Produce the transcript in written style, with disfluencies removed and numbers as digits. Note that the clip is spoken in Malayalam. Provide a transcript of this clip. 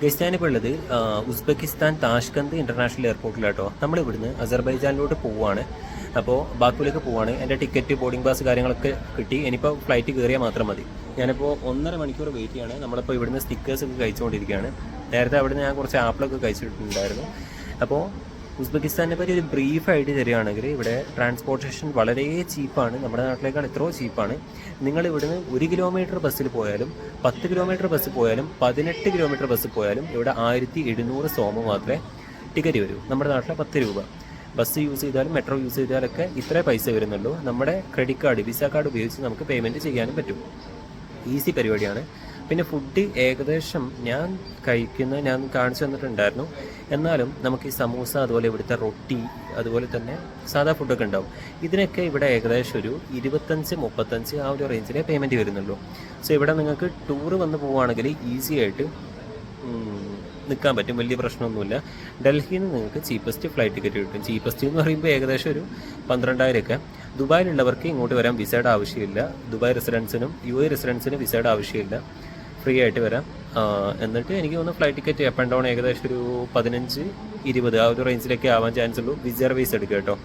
ഗൈസ് ഞാനിപ്പോൾ ഉള്ളത് ഉസ്ബെക്കിസ്ഥാൻ താഷ്കന്ത് ഇൻ്റർനാഷണൽ എയർപോർട്ടിലാട്ടോ. നമ്മൾ ഇവിടുന്ന് അസർബൈജാനിലോട്ട് പോവുകയാണ്. അപ്പോൾ ബാക്കുലേക്ക് പോവുകയാണ്. എൻ്റെ ടിക്കറ്റ്, ബോർഡിംഗ് പാസ് കാര്യങ്ങളൊക്കെ കിട്ടി. ഇനിയിപ്പോൾ ഫ്ലൈറ്റ് കയറിയാൽ മാത്രം മതി. ഞാനിപ്പോൾ 1.5 മണിക്കൂർ വെയിറ്റ് ചെയ്യാണ്. നമ്മളിപ്പോൾ ഇവിടുന്ന് സ്റ്റിക്കേഴ്സൊക്കെ കഴിച്ചുകൊണ്ടിരിക്കുകയാണ്. നേരത്തെ അവിടുന്ന് ഞാൻ കുറച്ച് ആപ്പിളൊക്കെ കഴിച്ചിട്ടുണ്ടായിരുന്നു. അപ്പോൾ ഉസ്ബെക്കിസ്ഥാനെ പറ്റി ഒരു ബ്രീഫായിട്ട് തരികയാണെങ്കിൽ ഇവിടെ ട്രാൻസ്പോർട്ടേഷൻ വളരെ ചീപ്പാണ്. നമ്മുടെ നാട്ടിലേക്കാൾ എത്രയോ ചീപ്പാണ്. നിങ്ങൾ ഇവിടുന്ന് 1 കിലോമീറ്റർ ബസ്സിൽ പോയാലും 10 കിലോമീറ്റർ ബസ്സിൽ പോയാലും 18 കിലോമീറ്റർ ബസ്സിൽ പോയാലും ഇവിടെ 1700 സോമ മാത്രമേ ടിക്കറ്റ് വരൂ. നമ്മുടെ നാട്ടിലെ 10 രൂപ. ബസ് യൂസ് ചെയ്താലും മെട്രോ യൂസ് ചെയ്താലൊക്കെ ഇത്രേ പൈസ വരുന്നുള്ളൂ. നമ്മുടെ ക്രെഡിറ്റ് കാർഡ്, വിസ കാർഡ് ഉപയോഗിച്ച് നമുക്ക് പേയ്മെൻറ്റ് ചെയ്യാനും പറ്റും. ഈസി പരിപാടിയാണ്. പിന്നെ ഫുഡ് ഏകദേശം ഞാൻ കാണിച്ചു തന്നിട്ടുണ്ടായിരുന്നു. എന്നാലും നമുക്ക് ഈ സമൂസ, അതുപോലെ ഇവിടുത്തെ റൊട്ടി, അതുപോലെ തന്നെ സാധാ ഫുഡൊക്കെ ഉണ്ടാവും. ഇതിനൊക്കെ ഇവിടെ ഏകദേശം ഒരു 25-35 ആ ഒരു റേഞ്ചിലേ പേയ്മെൻറ്റ് വരുന്നുള്ളൂ. സോ ഇവിടെ നിങ്ങൾക്ക് ടൂറ് വന്ന് പോവുകയാണെങ്കിൽ ഈസി ആയിട്ട് നിൽക്കാൻ പറ്റും, വലിയ പ്രശ്നമൊന്നുമില്ല. ഡൽഹിയിൽ നിന്ന് നിങ്ങൾക്ക് ചീപ്പസ്റ്റ് ഫ്ലൈറ്റ് ടിക്കറ്റ് കിട്ടും. ചീപ്പസ്റ്റ് എന്ന് പറയുമ്പോൾ ഏകദേശം ഒരു 12,000 ദുബായിലുള്ളവർക്ക് ഇങ്ങോട്ട് വരാൻ വിസയുടെ ആവശ്യമില്ല. ദുബായ് റെസിഡൻസിനും UAE റെസിഡൻസിനും വിസയുടെ ആവശ്യമില്ല. ഫ്രീ ആയിട്ട് വരാം. എന്നിട്ട് എനിക്ക് തോന്നുന്നു flight ticket up and down ഏകദേശം ഒരു 15-20 ആ ഒരു റേഞ്ചിലൊക്കെ ആവാൻ ചാൻസ് ഉള്ളൂ. റിസർവേസ് എടുക്കുക കേട്ടോ.